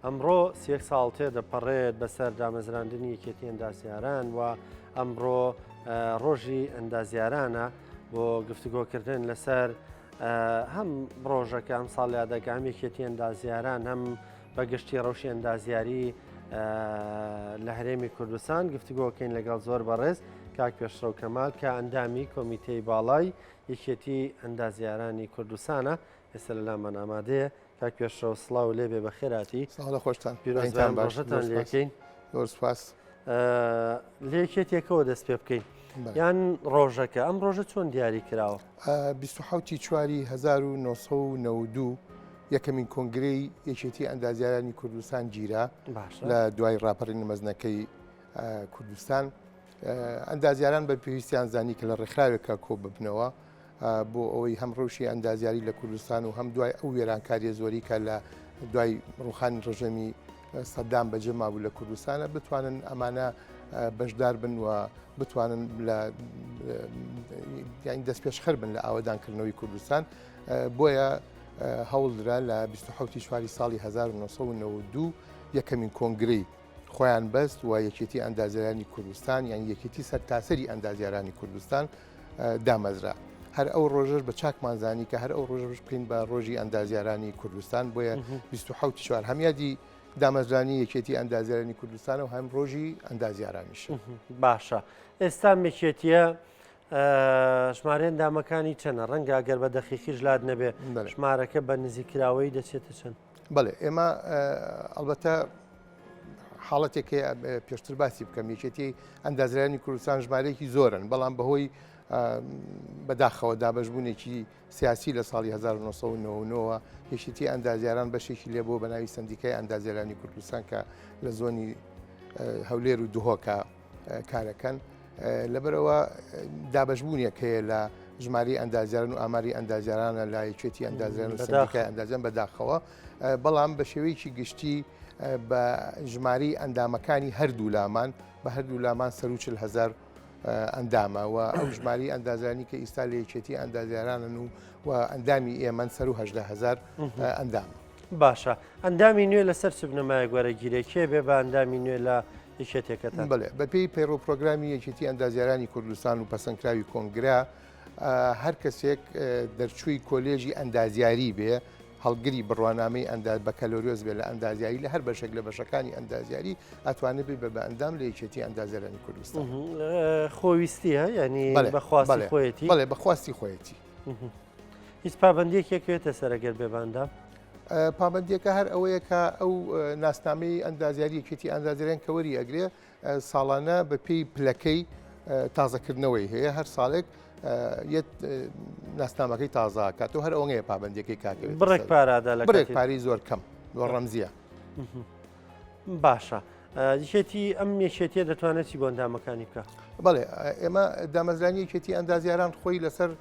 ئەمڕۆ سێک ساڵ تێدەپەڕێت بەسەر دامەزراندنی یەکێتی ئەندازیاران و ئەمڕۆ ڕۆژی ئەندازیارانە بۆ گفتوگۆکردن لەسەر هەم ڕۆژەکە ئەم ساڵ یادەکە هەم یەکێتی ئەندازیاران هەم بەگشتی ڕەوشی ئەندازیاری لە هەرێمی کوردستان گفتوگۆکەین لەگەڵ زۆر بەڕێز کاک پێشڕەو کەمال کە ئەندامی کۆمیتەی باڵای یەکێتی ئەندازیارانی کوردستانە ئێستا لەلامە ئامادەیە. کاک پێشڕەو سڵاو لێبێ بە خێراتی. ساڵە خۆشتان پیرۆزبان باشتان لێکەین. زۆر سوپاس. لە یەکێتێکەوە دەست پێ بکەین یان ڕۆژەکە ئەم ڕۆژە چۆن دیاری کراوە؟ 27 چواری 1992 یەکەمین کۆنگرەی یەکێتی ئەندازیارانی کوردستان گیرا لە دوای ڕاپەڕینی مەزنەکەی کوردستان. ئەندازیاران بە پێویستیان زانی کە لە ڕێکخراوێکە کۆ ببنەوە بۆ ئەوەی هەم ڕەوشی ئەندازیاری لە کوردستان و هەم دوای ئەو وێرانکاریە زۆری کە لە دوای ڕوخانی ڕژەمی سەدام بەجێ مابوو لە کوردستانە بتوانن ئەمانە بەشدار بن و بتوانن یانی دەست پێشخەر بن لە ئاوەدانکردنەوەی کوردستان. بۆیە هەوڵدرا لە 27 چواری ساڵی 1992 یەکەمین کۆنگرەی خۆیان بەست و یەکێتی ئەندازیارانی کوردستان یان یەکێتی سەرتاسەری ئەندازیارانی کوردستان دامەزرا. هەر ئەو ڕۆژەش بە چاکمانزانی کە هەر ئەو ڕۆژەش بکەین بە ڕۆژی ئەندازیارانی کوردستان. بۆیە 27 چوار هەمیادی دامەزرانی یەکێتی ئەندازیارانی کوردستان و هەم ڕۆژی ئەندازیارانیش. باشە ئێستا یەکێتیە ژمارەیان دامەکانی چەنە؟ ڕەنگە ئەگەر بە دەقیقیش لات نەبێ ژمارەکە بە نزیکراوەی دەچێتە چەند؟ بەڵێ ئێمە ئەلبەتە حاڵەتێکی پێشتر باسی بکەم یەکێتی ئەندازیارانی کوردستان ژمارەیەکی زۆرن بەڵام بەهۆی بەداخەوە دابەشبوونێکی سیاسی لە ساڵی 1990 یەکێتی ئەندازیاران بەشێکی لێ بۆ بە ناوی سندیکای ئەندازیارانی کوردستان کە لە زۆنی هەولێر و دوهۆکە کارەکەن. لەبەرەوە دابەشبوونێک هەیە لە ژماری ئەندازیاران و ئاماری ئەندازیارانە لە یەکێتی ئەندازیاران و سندیکای ئەندازیاران بەداخەوە بەڵام بە شێوەیەکی گشتی بە ژماری ئەندامەکانی هەردوو لامان بە هەردوو لامان 140,000 ئەندامە و ئەو ژماری ئەندازیارانی کە ئیستا لە یەکێتی ئەندازیارانن و ئەندامی ئێمە 118,000 ئەندام. باشە ئەندامی نوێ لەسەر چ بنەمایە گوەرەگیرێکێ بێ بە ئەندامی نوێ لە یەکێتێکەکەتان؟ بڵێ بەپێی پەیڕۆ پرۆگرامی یەکێتی ئەندازیارانی کوردستان و پەسەندکراوی کۆنگرا هەر کەسێک دەرچووی کۆلێژی ئەندازیاری بێ هەڵگری بڕوانامەی بەکەلۆریۆز بێ لە ئەندازیاری لە هەر بەشێک لە بەشەکانی ئەندازیاری ئەتوانێت بێ بە ئەندام لە یەکێتی ئەندازیارانی کوردستان. خۆویستیە ینی بەخواستی خۆیەتی؟ بەڵێ بەخواستی خۆیەتی. هیچ پابندیەکێکوێتە سەرەگەر بێ بەندام؟ پابندیەکە هەر ئەوەیە کە ئەو ناسنامەی ئەندازیاری یەکێتی ئەندازیاران کە وەری ئەگرێ ساڵانە بە پێی پلەکەی تازەکردنەوەی هەیە هەر ساڵێک ناسنامەکەی تازاکاتەوە هەر ئەوەیە پابندیەکەی کاکەوێت بڕێک پارادا لە بڕێک پاری زۆر کەم زۆر ڕەمزیە. باشە یەکێتی ئەم یەکێتیە دەتوانێتی بۆ ئەندامەکانی بکە؟ بەڵێ ئێمە دامەزرانی یەکێتی ئەندازیاران خۆی لەسەر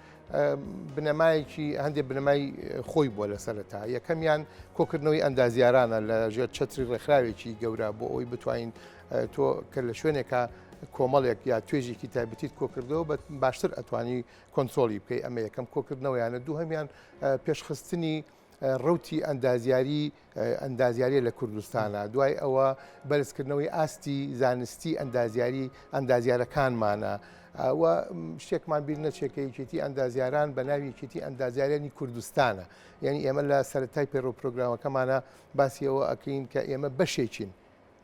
بنەمایەکی هەندێک بنەمای خۆی بووە لەسەرەتا. یەکەمیان کۆکردنەوەی ئەندازیارانە لە ژێر چەتری ڕێکخراوێکی گەورە بۆ ئەوی بتوانین تۆ کە لە شوێنێکە کۆمەڵێک یا توێژێکی تایبەتیت کۆکردەوە بە باشتر ئەتوانی کۆنتترۆلی بکەی. ئەمە یەکەم کۆکردنەوەیانە. دوو هەمیان پێشخستنی ڕوتی ئەندازیاری لە کوردستانە. دوای ئەوە بەرزکردنەوەی ئاستی زانستی ئەندازیارەکانمانە و شتێکمان بیر نەچێکە یەکێتی ئەندازیاران بە ناوی یەکێتی ئەندازیارانی کوردستانە. یعنی ئێمە لە سەرەتای پەیڕۆ پرۆگرامەکەمانە باسیەوە ئەکەین کە ئێمە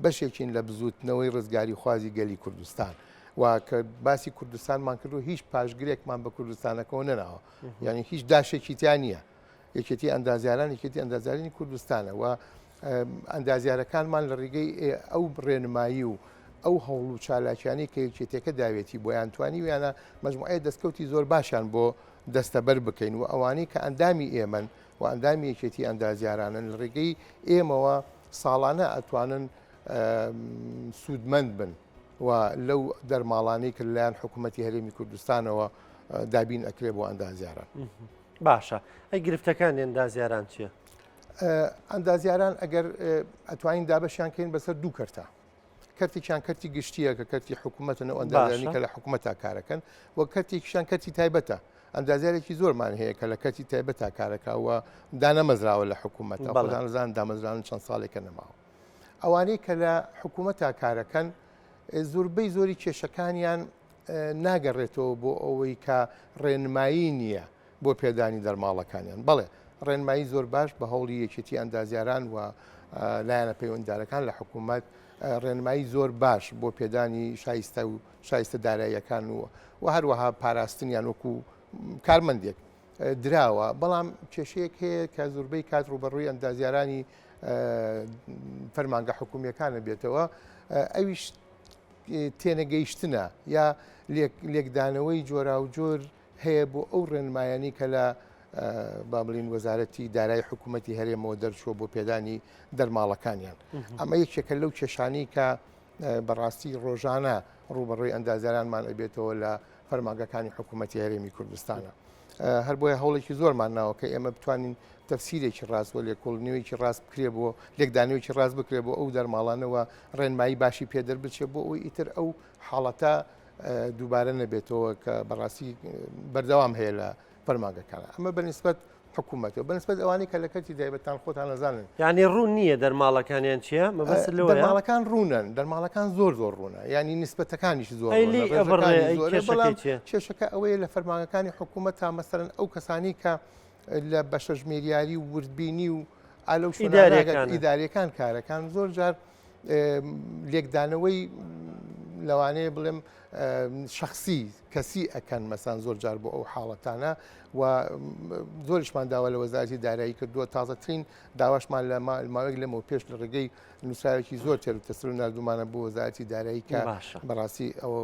بەشێکین لە بزوتنەوەی ڕزگاری خوازی گەلی کوردستان و کە باسی کوردستانمان کردو هیچ پاشگرێکمان بە کوردستانەکەەوە نەناوە یعنی هیچ داشێکی تیان نییە. یەکێتی ئەندازیاران یەکێتی ئەندازیارانی کوردستانە و ئەندازیارەکانمان لە ڕێگەی ئەو ڕێنمایی و ئەو هەوڵ و چالاکیانی کە یەکێتەکە داوێتی بۆیان توانی ویانە مەجموعەیە دەستکەوتی زۆر باشیان بۆ دەستەبەر بکەین و ئەوانەی کە ئەندامی ئێمەن و ئەندامی یەکێتی ئەندازیارانن لە ڕێگەی ئێمەوە ساڵانە ئەتوانن سوودمەند بن و لەو دەرماڵانەی کە لەلایەن حکوومەتی هەرێمی کوردستانەوە دابین ئەکرێ بۆ ئەندازیاران. باشە ئەی گرفتەکان ئەندازیاران چییە؟ ئەندازیاران ئەگەر ئەتوانین دابەشیان کەین بەسەر دوو کەرتە. کەرتێکیان کەرتی گشتیە کە کەرتی حکوومەتەوە ئەندازیارانی کە لە حکوومەتا کارەکەن و کەرتێکیشان کەرتی تایبەتە. ئەندازیارێکی زۆرمان هەیە کە لە کەرتی تایبەتا کارەکە و دانەمەزراوە لە حکوومەتە. خۆدانەزان دامەزران چەند ساڵێکە نەماوە. ئەوانەی کە لە حکوومەتە کارەکەن زۆربەی زۆری کێشەکانیان ناگەڕێتەوە بۆ ئەوەی کە ڕێنمایی نییە بۆ پێدانی دەرماڵەکانیان بەڵێ ڕێنمایی زۆر باش بە هەوڵی یەکێتی ئەندازیاران و لایەنە پەیوەنددارەکان لە حکوومەت ڕێنمایی زۆر باش بۆ پێدانی شایستە داراییەکان و هەروەها پاراستنیان وەکو کارمەندێک دراوە بەڵام کێشەیەک هەیە کە زۆربەی کات ڕوبەڕووی ئەندازیارانی فەرمانگە حکوومیەکانە بێتەوە ئەویش تێنەگەیشتنە یا لێکدانەوەی جۆرا و جۆر هەیە بۆ ئەو ڕێنمایانی کە لە با بڵین وەزارەتی دارایی حکوومەتی هەرێمەوە دەرچووە بۆ پێدانی دەرماڵەکانیان ئەمە یەکێکە لەو کێشانی کە بەڕاستی ڕۆژانە ڕوبەڕووی ئەندازیارانمان ئەبێتەوە لە فەرمانگەکانی حکوومەتی هەرێمی کوردستانە هەر بۆیە هەوڵێکی زۆرمان ناوە کە ئێمە بتوانین تەفسیرێکی ڕاست و لێکۆڵنیوەیەکی ڕاست بکرێ بۆ لێکدانەوەیکی ڕاست بکرێ بۆ ئەو دەرماڵانەوە ڕێنمایی باشی پێدەر بچێت بۆ ئەوی ئیتر ئەو حاڵەتە دووبارە نەبێتەوە کە بەڕاستی بەردەوام هەیە لە فەرمانگەکانە ئەمە بەنسبەت حکوومەتەوە بەنسبەت ئەوانەی کە لە کەتی دایبەتان خۆتان نەزانن یعنی ڕوون نییە دەرماڵەکانیان چییە مەبەست لەوەیە دەرماڵەکان ڕوونن دەرماڵەکان زۆر ڕوونە ینی نسبەتەکانیش زۆر کێشەکە ئەوەیە لە فەرمانگەکانی حکوومەت تا مەسەرەن ئەو کەسانی کە لە بەشە ژمێریاری و وردبینی و ئالەو ئیداریەکان کارەکان زۆر جار لێکدانەوەی لەوانەیە بڵێم شخصی کەسی ئەکەن مەسان زۆر جار بۆ ئەو حاڵەتانە و زۆریشمان داوا لە وەزارەتی دارایی کردووە تازەترین داواشمان لە ماوەیەک لەمەوە پێش لە ڕێگەی نووسراوێکی زۆر تێر و تەسر و نردومانە بۆ وەزارەتی دارایی کە بەڕاستی ئەوە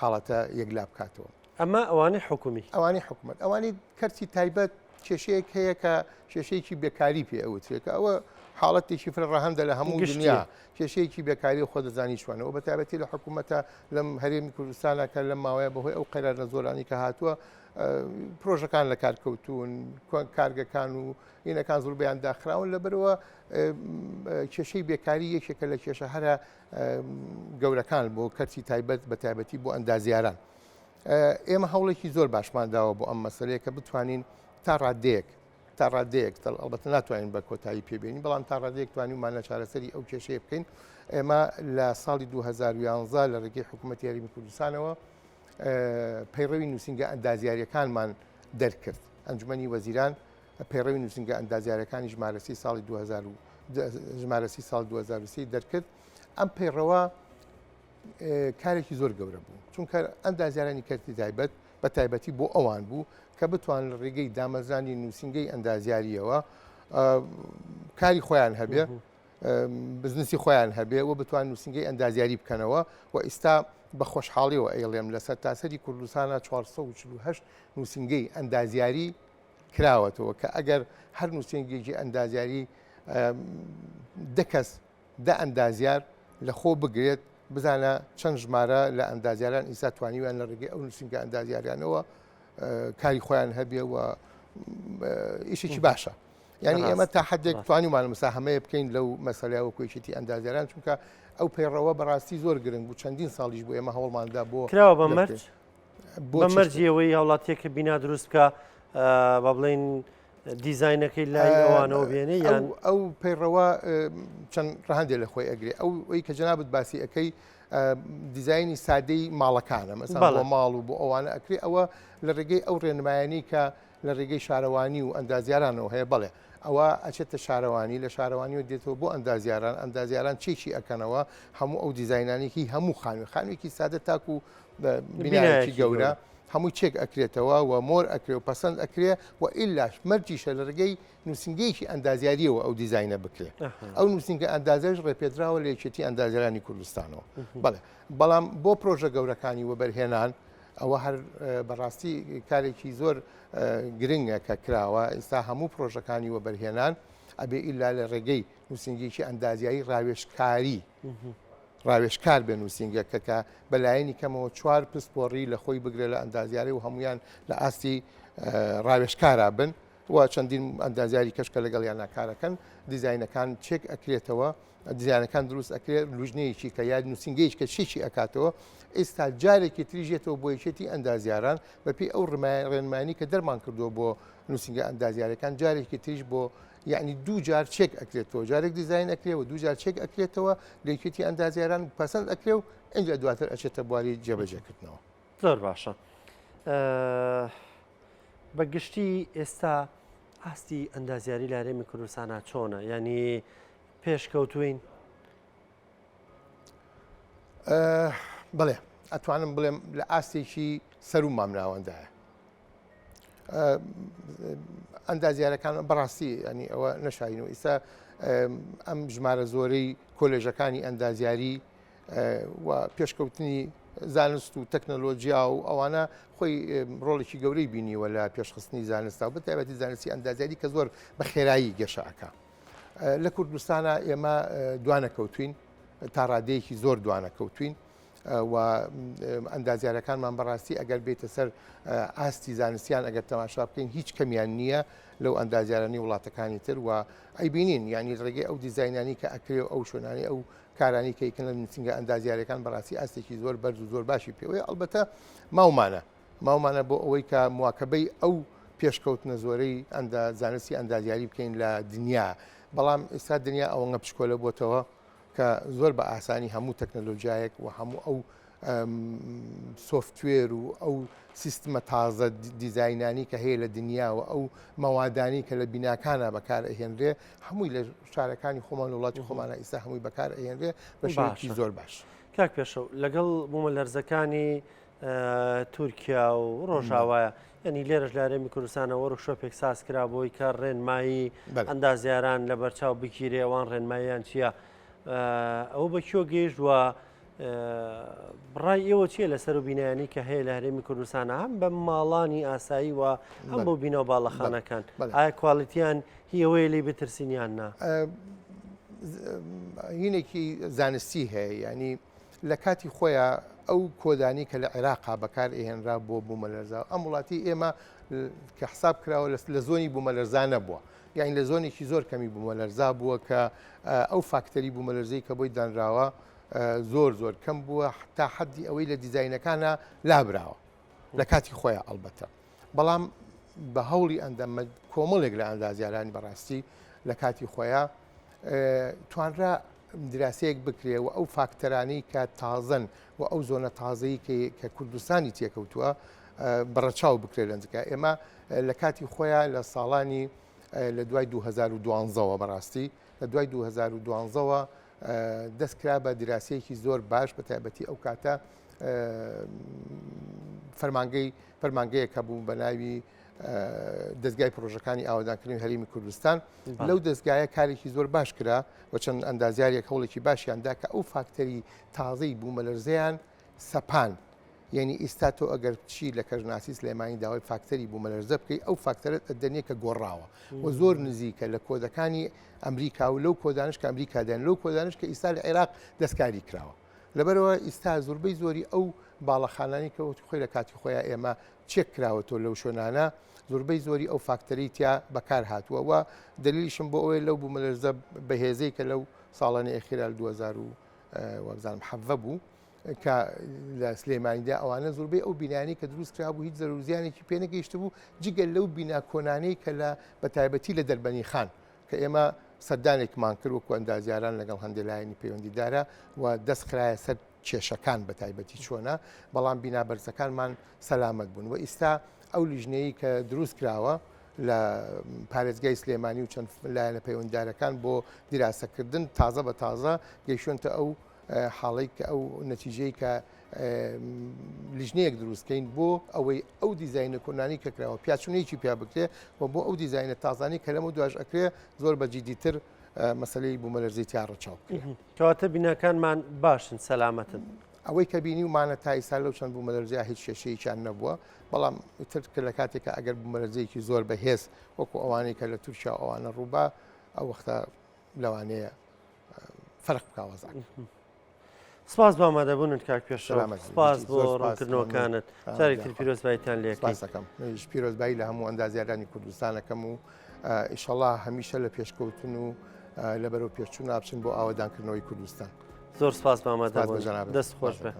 حاڵەتە یەکلا بکاتەوە ئەمە ئەوانەی حکومی ئەوانی حکوومەت ئەوانی کەرتی تایبەت کێشەیەک هەیە کە کێشەیەکی بێکاری پێ ئەوترێکە ئەوە حاڵەتێکی فرڕەهەندە لە هەموو دنیا کێشەیەکی بێکاری خۆ دەزانی چوانەوە بە تایبەتی لە حکوومەتە لەم هەرێمی کوردستانە کە لەم ماوەیە بەهۆی ئەو قەرارە زۆرانی کە هاتووە پرۆژەکان لە کارکەوتون کارگەکان و ئینەکان زۆربیان داخراون لەبەرەوە کێشەی بێکاری یەکێکە لە کێشە هەرە گەورەکان بۆ کەرتی تایبەت بە تایبەتی بۆ ئەندازیاران ئێمە هەوڵێکی زۆر باشمان داوە بۆ ئەم مەسەلەیە کە بتوانین تا ڕادەیەک ئەڵبەتە ناتوانین بە کۆتایی پێبێنین بەڵام تا ڕادەیەک توانیمانە چارەسەری ئەو کێشەیە بکەین ئێمە لە ساڵی 2011 لە ڕێگەی حکوومەتی یاریمی کوردستانەوە پەیڕەوی نووسینگە ئەندازیاریەکانمان دەرکرد ئەنجومەنی وەزیران پەیڕەوی نووسینگە ئەندازیارەکانی ژمارەسی ساڵی 2023 دەرکرد ئەم پەیڕەوە کارێکی زۆر گەورە بوو چونکە ئەندازیارانی کەرتی تایبەت بە تایبەتی بۆ ئەوان بوو کە بتوان لە ڕێگەی دامەزانی نووسینگەی ئەندازیاریەوە کاری خۆیان هەبێ بزنسی خۆیان هەبێ و بتوان نووسینگەی ئەندازیاری بکەنەوە و ئێستا بە خۆشحاڵیەوە ئەیڵێم لەسەر تاسەری کوردستانە 448 نووسینگەی ئەندازیاری کراوەتەوە کە ئەگەر هەر نووسینگێکی ئەندازیاری دەکەس دە ئەندازیار لە خۆ بگرێت بزانە چەند ژمارە لە ئەندازیاران ئیسا توانیویان لە ڕێگەی ئەو نووسینگە ئەندازیاریانەوە کاری خۆیان هەبێ و ئیشێکی باشە یعنی ئێمە تا حدێک توانیمان مساهمەیە بکەین لەو مەسەلەیە وەکوێکێتی ئەندازیاران چونکە ئەو پەیڕەوە بەڕاستی زۆر گرنگ بوو چەندین ساڵیش بوو ئێمە هەوڵماندا بۆ کراوە بە مەرجیەوەی هاوڵاتیەکە بینا دروست بکە با بڵێن دیزاینەکەی لای ئەوانەوە بێنێ یان ئەو پەیڕەوە چەند ڕەهەندێک لە خۆی ئەگرێ ئەوەی کە جەنابەت باسی ئەەکەی دیزایانی سادەی ماڵەکانە مەسەڵەن بۆ ماڵ و بۆ ئەوانە ئەکرێ ئەوە لە ڕێگەی ئەو ڕێنمایانی کە لە ڕێگەی شارەوانی و ئەندازیارانەوە هەیە بڵێ ئەوە ئەچێتە شارەوانی لە شارەوانی و دێتەوە بۆ ئەندازیاران چێکی ئەەکەنەوە هەموو ئەو دیزاینانێکی هەموو خانوێکی سادە تاکو و بینایەکی گەورە هەمووی چێک ئەکرێتەوە و مۆر ئەکرێ و پەسەند ئەکرێ و ئیلاش مەرجیشە لە ڕێگەی نووسینگەیەکی ئەندازیاریەوە ئەو دیزاینە بکرێت ئەو نووسینگە ئەندازەش ڕێپێدراوە لە یەکێتی ئەندازیارانی کوردستانەوە بەڵام بۆ پرۆژە گەورەکانی وەبەرهێنان ئەوە هەر بەڕاستی کارێکی زۆر گرنگە کە کراوە ئێستا هەموو پرۆژەکانی وەبەرهێنان ئەبێ ئیلا لە ڕێگەی نووسینگەیەکی ئەندازیایی ڕاوێژکار بێ نووسینگەکە کە بەلایەنی کەمەوە 4 پسپۆڕی لە خۆی بگرێت لە ئەندازیاری و هەمویان لە ئاستی ڕاوێژکارا بن و چەندین ئەندازیاری کەشکە لەگەڵ یان ناکارەکەن دیزاینەکان چێک ئەکرێتەوە دیزانەکان دروست ئەکرێت لوژنەیەکی کە یاد نووسینگەیەک کە چێکی ئەکاتەوە ئێستا جارێکی تریژێتەوە بۆ یەکێتی ئەندازیاران بەپی ئەو ڕێنمانی کە دەرمان کردووە بۆ نووسینگە ئەندازیارەکان جارێکی تریش بۆ یعنی دوو جار چێک ئەکرێتەوە جارێک دیزین ئەکرێەوە دوو جار چێک ئەکرێتەوە لەکێتی ئەندازیاران پەسەند ئەکرێ و ئەنج دواتر ئەچێتە بواری جێبەجێکردنەوە. زۆر باشە. بەگشتی ئێستا ئاستی ئەندازیاری لە هەرێمی کوردستانە چۆنە؟ ینی پێشکەوتوین؟ بڵێ ئەتوانم بڵێم لە ئاستێکی سەر و مامناوەندایە. ئەندازیارەکان بەڕاستی ئەنی ئەوە نەشاین و ئیستا ئەم ژمارە زۆرەی کۆلێژەکانی ئەندازیاری و پێشکەوتنی زانست و تەکنەلۆژیا و ئەوانە خۆی ڕۆڵێکی گەورەی بینیوە لە پێشخستنی زانستا و بەتایبەتی زانستی ئەندازیاری کە زۆر بە خێرایی گەشەکە. لە کوردستانە ئێمە دوانەکەوتوین تا ڕادەیەکی زۆر دوانەکەوتوین و ئەندازیارەکانمان بەڕاستی ئەگەر بێتە سەر ئاستی زانستیان ئەگەر تەماشا بکەین هیچ کەمیان نییە لەو ئەندازیارانی وڵاتەکانی تر و ئەیبینین ینی ڕێگەی ئەو دیزاینانی کە ئەکرێ ئەو شوێنانی ئەو کارانی کەیکن لە نووسنگە ئەندازیارەکان بەڕاستی ئاستێکی زۆر بەرز و زۆر باشی پێوەیە. ئەلبەتە ماومانە بۆ ئەوەی کە مواکەبەی ئەو پێشکەوتنە زۆرەی زانستی ئەندازیاری بکەین لە دنیا. بەڵام ئێستا دنیا ئەوەنگە پشکۆلە بۆتەوە کە زۆر بە ئاسانی هەموو تەکنەلۆژیایەک و هەموو ئەو سۆفتوێر و ئەو سیستمە تازە دیزاینانی کە هەیە لە دنیاوە ئەو مەوادانی کە لە بیناکانە بەکار ئەهێنرێ هەمووی لە شارەکانی خۆمان وڵاتی خۆمانە ئیستا هەمووی بەکار ئەهێنرێ بە شێوەیەکی زۆر باش. کاک پێشەو لەگەڵ بوومەلەرزەکانی تورکیا و ڕۆژاوایە ینی لێرەش لە هەرێمی کوردستانە وەرکشۆپێک ساز کرا بۆی کە ڕێنمایی ئەندازیاران لە بەرچاو بگیرێ ئەوان ڕێنماییان چییە؟ ئەوە بە کێو گەیشت وە ڕای ئێوە چییە لەسەر و بینایانی کە هەیە لە هەرێمی کوردستانە هەم بە ماڵانی ئاسایی و هەم بۆ بینەوە باڵەخانەکان ئایا کواڵیتیان هیەوەیە لی بترسینیان نا؟ هینێکی زانستی هەیە ینی لە کاتی خۆیان ئەو کۆدانی کە لە عێراقا بەکار ئێهێنرا بۆ بوومەلەرزا ئەم وڵاتی ئێمە کە حساب کراوە لە زۆنی بوومەلەرزا نەبووە یعنی لە زۆنێکی زۆر کەمی بوومەلەرزا بووە کە ئەو فاکتەری بوومەلەرزەی کە بۆی دانراوە زۆر کەم بووە تا حەدی ئەوەی لە دیزاینەکانە لابراوە لە کاتی خۆیان ئەلبەتە. بەڵام بە هەوڵی ئەندەمە کۆمەڵێک لە ئەندازیارانی بەڕاستی لە کاتی خۆیان توانرا دراسەیەک بکرێ و ئەو فاکتەرانی کە تازن و ئەو زۆنە تازایی کە کوردستانی تێکەوتووە بەڕەچاو بکرێت لەنجەکە. ئێمە لە کاتی خۆیان لە ساڵانی لە دوای 2012ەوە بەڕاستی لە دوای 2012ەوە دەستکرا بە دراسەیەکی زۆر باش بە تایبەتی ئەو کاتە فەرمانگەیەکە بوو بە ناوی دەستگای پرۆژەکانی ئاوادانکردنی هەرێمی کوردستان. لەو دەستگایە کارێکی زۆر باش کرا و چەند ئەندازیارێک هەوڵێکی باشیاندا کە ئەو فاکتەری تازەی بوومەلەرزەیان سەپان یعنی ئێستا تۆ ئەگەر چی لە کەژناسی سلێمانی داوای فاکتەری بوومەلەرزە بکەی ئەو فاکتەرت ئەدەنێ کە گۆڕاوە و زۆر نزیکە لە کۆدەکانی ئەمریکا و لەو کۆدانش کە ئەمریکادان لەو کۆدانش کە ئێستا لە عێراق دەستکاری کراوە. لەبەرەوە ئێستا زۆربەی زۆری ئەو باڵەخانانی کە خۆی لە کاتی خۆیان ئێمە چێک کراوەتەوە لەو شوێنانە زۆربەی زۆری ئەو فاکتەری تیا بەکار هاتووە و دلیلیشم بۆ ئەوەی لەو بوومەلەرزە بەهێزەی کە لەو ساڵانی ئەخیرا 2017 بوو کە لە سلێمانیدا ئەوانە زۆربەی ئەو بینانی کە دروست کرا بوو هیچ زەرورزیانێکی پێ نەگەیشت بوو جگەل لەو بینا کۆنانەی کە لە بەتایبەتی لە دەربەنی خان کە ئێمە سەردانێکمان کرد وەکو ئەندازیاران لەگەڵ هەندێک لایەنی پەیوەندیدارە و دەست خرایە سەر کێشەکان بەتایبەتی چۆنە بەڵام بینا بەرزەکانمان سەلامەت بوون و ئێستا ئەو لیژنەیە کە دروست کراوە لە پارێزگای سلێمانی و چەند لایەنە پەیوەندیدارەکان بۆ دیراسەکردن تازە بە تازە گەیشتونتە ئەو حاڵی کە ئەو نەتیجەی کە لیژنەیەک دروستکەین بۆ ئەوەی ئەو دیزاینە کۆنانی کە کراوە پیاچونەیەکی پیا بکرێ و بۆ ئەو دیزاینە تازانی کە لەمە دوای ئەکرێ زۆر بەجددیتر مەسلەی بوومەلەرزەی تیا ڕەچاو بکرێ. کەواتە بیناکانمان باشن سەلامەتن. ئەوەی کە بینی ومانە تا ئێستا لەو چەند بوومەلەرزەیە هیچ کێشەیەکیان نەبووە بەڵام تر کە لە کاتێکە ئەگەر بوومەلەرزەیەکی زۆر بەهێز وەکو ئەوانەی کە لە تورکیا ئەوانە ڕووبا ئەو وەختە لەوانەیە فەرق بکاوەزان. سپاس بۆ ئامادەبوونت کاک پێشەو سپاس بۆ ڕوونکردنەوەکانت جارێکتر پیرۆزباییتان لێکەکەم پیرۆزبایی لە هەموو ئەندازیارانی کوردستانەکەم و ئیشەڵڵا هەمیشە لە پێشکەوتن و لەبەرەوە پێشچوو نابچن بۆ ئاوادانکردنەوەی کوردستان. زۆر سپاس بۆ ئامادەبوون دەست خۆش بێ.